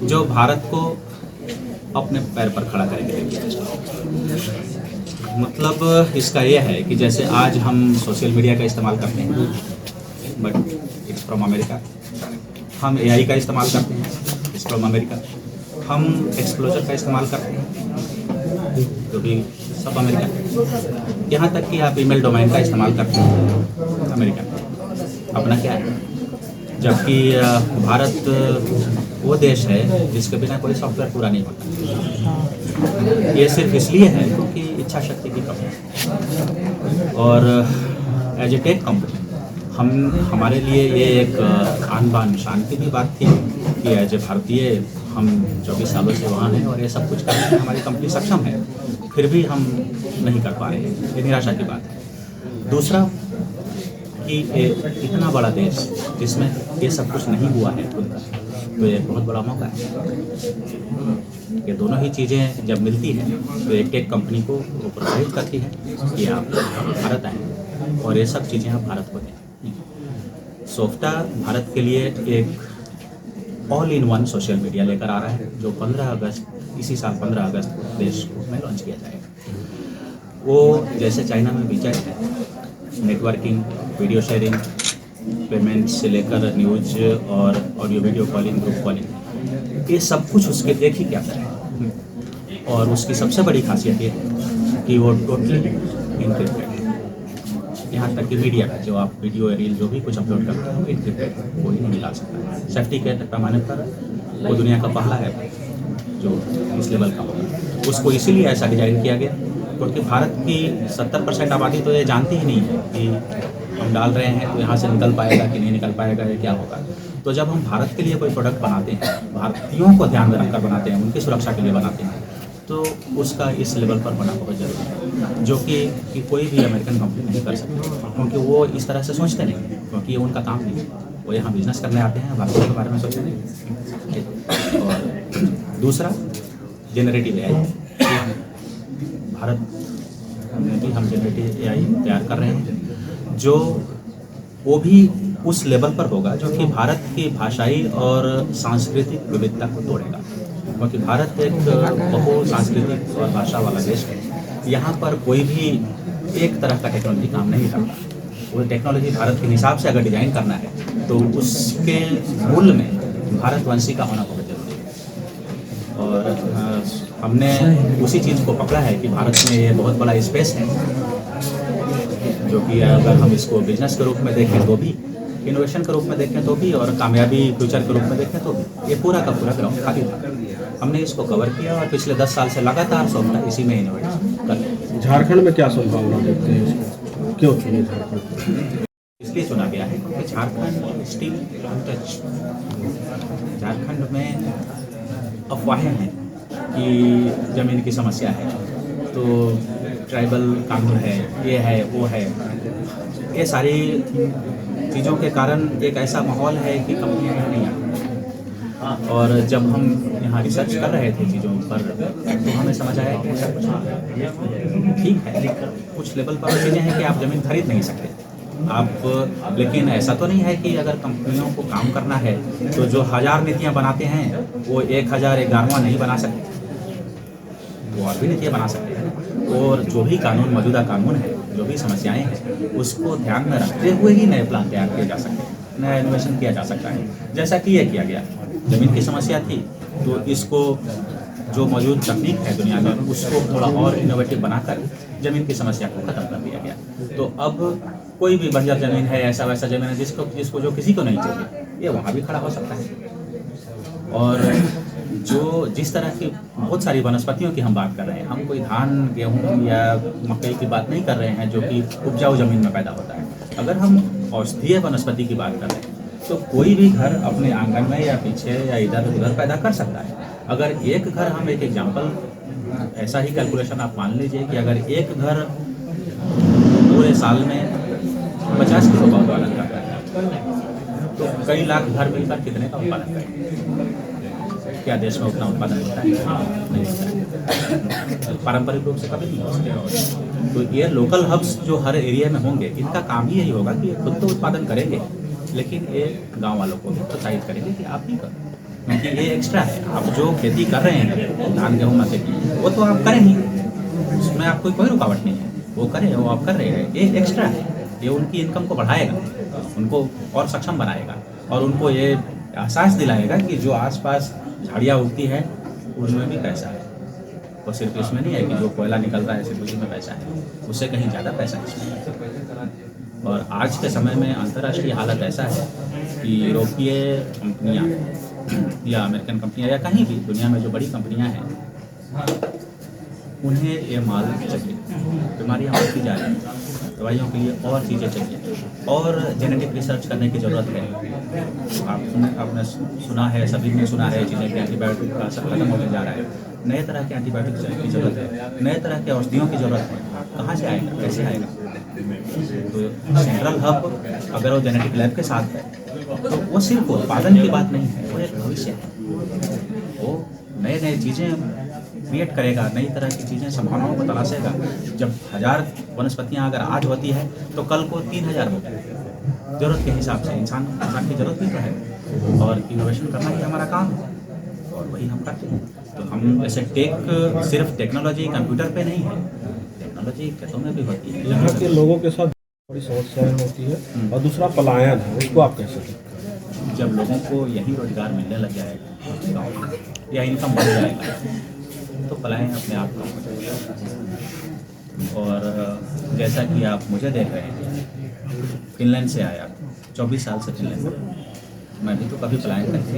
जो भारत को अपने पैर पर खड़ा करेंगे। मतलब इसका यह है कि जैसे आज हम सोशल मीडिया का इस्तेमाल करते हैं, बट इट्स फ्रॉम अमेरिका। हम एआई का इस्तेमाल करते हैं, इट्स फ्रॉम अमेरिका। हम एक्सप्लोजर का इस्तेमाल करते हैं, जो भी सब अमेरिका। यहाँ तक कि आप ईमेल डोमेन का इस्तेमाल करते हैं, अमेरिका। अपना क्या है? जबकि भारत वो देश है जिसके बिना कोई सॉफ्टवेयर पूरा नहीं होता। ये सिर्फ इसलिए है क्योंकि इच्छा शक्ति की कमी है। और एज ए टेक कंपनी हमारे लिए ये एक आन बान शान की भी बात थी कि एज ए भारतीय हम 24 सालों से वहाँ हैं और ये सब कुछ करने में हमारी कंपनी सक्षम है, फिर भी हम नहीं कर पा रहे हैं। ये निराशा की बात है। दूसरा कि इतना बड़ा देश जिसमें ये सब कुछ नहीं हुआ है खुद, तो ये बहुत बड़ा मौका है। ये दोनों ही चीज़ें जब मिलती हैं तो एक टेक कंपनी को वो प्रोत्साहित करती है कि आप भारत आएँ और ये सब चीज़ें आप भारत को दें। सोफ्टा भारत के लिए एक all in one social media लेकर आ रहा है, जो 15 अगस्त इसी साल 15 अगस्त देश को में लॉन्च किया जाएगा। वो जैसे चाइना में वीचैट है, नेटवर्किंग, वीडियो शेयरिंग, पेमेंट से लेकर न्यूज और audio video calling, group calling, ये सब कुछ उसके एक ही कैप्चर है। और उसकी सबसे बड़ी खासियत ये है कि वो टोटली इनक्रिप्टेड है। यहाँ तक कि मीडिया का जो आप वीडियो रील जो भी कुछ अपलोड करते हैं वो इनक्रिप्टेड है, कोई नहीं निकाल सकता। सेफ्टी के पैमाने पर वो दुनिया का पहला है जो इस लेवल का होगा। उसको इसीलिए ऐसा डिजाइन किया गया क्योंकि भारत की 70% आबादी तो ये जानती ही नहीं है कि हम डाल रहे हैं तो यहाँ से निकल पाएगा कि नहीं निकल पाएगा, ये क्या होगा। तो जब हम भारत के लिए कोई प्रोडक्ट बनाते हैं, भारतीयों को ध्यान में रखकर बनाते हैं, उनकी सुरक्षा के लिए बनाते हैं, तो उसका इस लेवल पर होना बहुत जरूरी है, जो कि कोई भी अमेरिकन कंपनी नहीं कर सकती, क्योंकि वो इस तरह से सोचते नहीं, क्योंकि ये उनका काम नहीं है। वो यहाँ बिजनेस करने आते हैं, भारतीयों के बारे में सोचते नहीं। और दूसरा जेनरेटिव एआई, भारत में भी हम जेनरेटिव एआई तैयार कर रहे हैं, जो वो भी उस लेवल पर होगा जो कि भारत की भाषाई और सांस्कृतिक विविधता को तोड़ेगा, क्योंकि भारत एक बहु सांस्कृतिक और भाषा वाला देश है। यहाँ पर कोई भी एक तरह का टेक्नोलॉजी काम नहीं करता। वो टेक्नोलॉजी भारत के हिसाब से अगर डिजाइन करना है तो उसके मूल में भारतवंशी का होना बहुत जरूरी है। और हमने उसी चीज़ को पकड़ा है कि भारत में ये बहुत बड़ा स्पेस है, जो कि अगर हम इसको बिजनेस के रूप में देखें तो भी, इनोवेशन के रूप में देखें तो भी, और कामयाबी फ्यूचर के रूप में देखें तो भी, ये पूरा का पूरा ग्राउंड खाली था। हमने इसको कवर किया और पिछले 10 साल से लगातार सोचना इसी में इनोवेट कर। झारखंड में क्या संभावना देखते हैं इसको? क्यों चुने झारखंड? इसलिए चुना गया है क्योंकि झारखंड स्टिल अनटच। झारखंड में अफवाहें हैं कि ज़मीन की समस्या है, तो ट्राइबल कानून है, ये है, वो है। ये सारी चीज़ों के कारण एक ऐसा माहौल है कि कंपनियां यहाँ नहीं आती। और जब हम यहाँ रिसर्च कर रहे थे चीज़ों पर, तो हमें समझ आया कि ऐसा कुछ नहीं। ठीक है, कुछ लेवल पर चीज़ें हैं कि आप ज़मीन खरीद नहीं सकते आप, लेकिन ऐसा तो नहीं है कि अगर कंपनियों को काम करना है तो जो 1000 नीतियाँ बनाते हैं वो 1011वां नहीं बना सकते, वो और भी नीतियाँ बना सकते हैं। और जो भी कानून, मौजूदा कानून है, जो भी समस्याएं हैं, उसको ध्यान में रखते हुए ही नए प्लान तैयार किए जा सकते हैं, नया इनोवेशन किया जा सकता है। जैसा कि ये किया गया, ज़मीन की समस्या थी तो इसको जो मौजूद तकनीक है दुनिया में उसको थोड़ा और इनोवेटिव बनाकर ज़मीन की समस्या को ख़त्म कर दिया गया। तो अब कोई भी बंजर ज़मीन है, ऐसा वैसा ज़मीन है जिसको जो किसी को नहीं चाहिए, ये वहाँ भी खड़ा हो सकता है। और जो जिस तरह की बहुत सारी वनस्पतियों की हम बात कर रहे हैं, हम कोई धान, गेहूँ या मकई की बात नहीं कर रहे हैं जो कि उपजाऊ ज़मीन में पैदा होता है। अगर हम औषधीय वनस्पति की बात कर रहे हैं तो कोई भी घर अपने आंगन में या पीछे या इधर उधर पैदा कर सकता है। अगर एक घर, हम एक एग्जाम्पल, ऐसा ही कैलकुलेशन आप मान लीजिए कि अगर एक घर पूरे साल में 50 किलो का उत्पादन करता है तो कई लाख घर मिलकर कितने का उत्पादन करेंगे? क्या देश में उतना उत्पादन होता है? नहीं होता है। पारंपरिक रूप से कभी नहीं हो सकेगा। तो ये लोकल हब्स जो हर एरिया में होंगे, इनका काम ही यही होगा कि खुद तो उत्पादन करेंगे, लेकिन ये गांव वालों को भी प्रोत्साहित करेंगे कि आप भी करो। क्योंकि ये एक्स्ट्रा है। आप जो खेती कर रहे हैं धान गेहूँ मक्के की, वो तो आप करें ही, उसमें आपको कोई रुकावट नहीं है, वो करें, वो आप कर रहे हैं। ये एक्स्ट्रा है, ये उनकी इनकम को बढ़ाएगा, उनको और सक्षम बनाएगा और उनको ये एहसास दिलाएगा कि जो आसपास झाड़ियाँ उगती है उनमें भी पैसा है। और सिर्फ इसमें नहीं है कि जो कोयला निकल रहा है सिर्फ उसी में पैसा है, उससे कहीं ज़्यादा पैसा है इसमें। और आज के समय में अंतर्राष्ट्रीय हालत ऐसा है कि यूरोपीय कंपनियाँ या अमेरिकन कंपनियाँ या कहीं भी दुनिया में जो बड़ी कंपनियाँ हैं, उन्हें ये माल चाहिए, बीमारियाँ बढ़ती जा रही हैं, दवाइयों के लिए और चीज़ें चाहिए और जेनेटिक रिसर्च करने की ज़रूरत है। आपने सुना है, सभी ने सुना है चीज़ें कि एंटीबायोटिक का असर खत्म होने जा रहा है, नए तरह के एंटीबायोटिक की ज़रूरत है, नए तरह के औषधियों की ज़रूरत है। कहाँ से आएगा, कैसे आएगा? तो सेंट्रल हब अगर वो जेनेटिक लैब के साथ है तो वो सिर्फ उत्पादन की बात नहीं है, वो एक भविष्य है। वो नए नए चीज़ें क्रिएट करेगा, नई तरह की चीज़ें संभावनाओं को तलाशेगा। जब 1000 वनस्पतियाँ अगर आज होती है तो कल को 3000 होगी। ज़रूरत के हिसाब से इंसान की ज़रूरत भी तो है और इनोवेशन करना ही हमारा काम है और वही हम करते हैं। तो हम जैसे सिर्फ टेक्नोलॉजी कंप्यूटर पे नहीं है, टेक्नोलॉजी खेतों में भी होती है। यहाँ के लोगों के साथ बड़ी समस्याएं होती है और दूसरा पलायन है, उसको आप कैसे देखते हैं? जब लोगों को यही रोजगार मिलने लग जाएगा गाँव में या इनकम बढ़ जाएगा तो पलायन अपने आप कम हो जाएगा। और जैसा कि आप मुझे देख रहे हैं, फिनलैंड से आया, 24 साल से फिनलैंड में, मैं भी तो कभी पलायन करके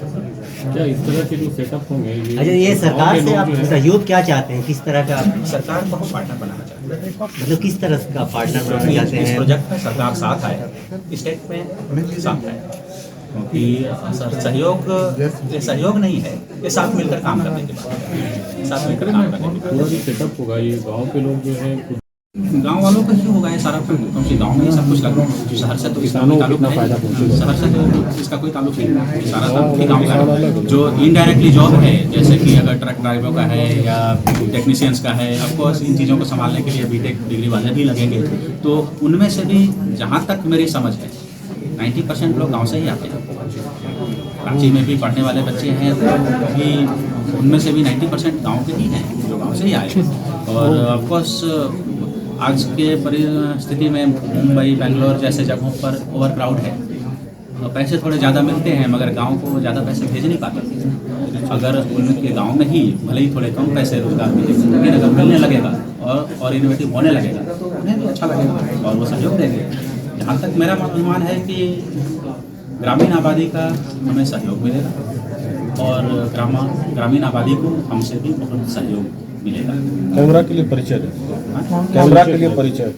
क्या इस तरह के जो सेटअप होंगे अच्छा, ये सरकार से आप सहयोग क्या चाहते हैं, किस तरह का? सरकार को हम पार्टनर बनाना चाहते हैं। मतलब किस तरह का पार्टनर बनाना चाहते इस हैं? प्रोजेक्ट में सरकार साथ आए, स्टेट में साथ आए, क्योंकि ये सहयोग नहीं है, ये साथ मिलकर काम करने की बात है, साथ मिलकर काम करने की बात पूरा जो सेटअप होगा ये गांव के लोग जो है है। गाँव वालों का ही होगा ये सारा काम, क्योंकि गाँव में ही सब कुछ लगा। शहर से तो इसका कोई ताल्लुक नहीं, शहर से तो इसका कोई ताल्लुक नहीं, सारा काम ही गाँव का है। जो इनडायरेक्टली जॉब है, जैसे कि अगर ट्रक ड्राइवर का है या टेक्नीशियंस का है, ऑफकोर्स इन चीज़ों को संभालने के लिए बीटेक डिग्री वाले भी लगेंगे। तो उनमें से भी जहाँ तक मेरी समझ है 90% लोग गाँव से ही आते हैं। रांची में भी पढ़ने वाले बच्चे हैं तो भी उनमें से भी 90% गाँव के ही हैं जो गाँव से ही आए। और ऑफकोर्स आज के परिस्थिति में मुंबई बेंगलोर जैसे जगहों पर ओवर क्राउड है, पैसे थोड़े ज़्यादा मिलते हैं मगर गांव को ज़्यादा पैसे भेज नहीं पाते। अगर उनके गांव में ही भले ही थोड़े कम पैसे रोजगार मिले, लेकिन अगर मिलने लगेगा और इनोवेटिव होने लगेगा तो उन्हें भी अच्छा लगेगा और वो सहयोग देंगे। जहाँ तक मेरा अनुमान है कि ग्रामीण आबादी का हमें सहयोग मिलेगा और ग्रामीण आबादी को हमसे भी बहुत सहयोग मिलेगा। कैमरा के लिए परिचय दें, कैमरा के लिए परिचय।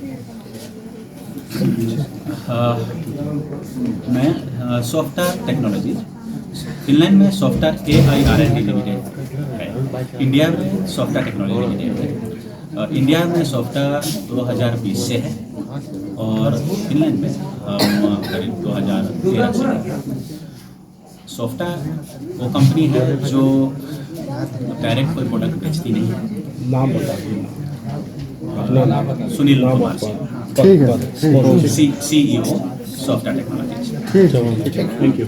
मैं सॉफ्टवेयर टेक्नोलॉजी, फिनलैंड में सॉफ्टवेयर AIR&D लिमिटेड है, इंडिया में सॉफ्टवेयर टेक्नोलॉजी लिमिटेड है। इंडिया में सॉफ्टवेयर 2020 से है और फिनलैंड में करीब 2013 से है। सॉफ्टवेयर वो कंपनी है जो डायरेक्ट कोई प्रोडक्ट बेचती नहीं है। नाम बता दीजिए। सुनील कुमार सिंह, ठीक है, CEO सॉफ्टवेयर टेक्नोलॉजी। ठीक है, थैंक यू।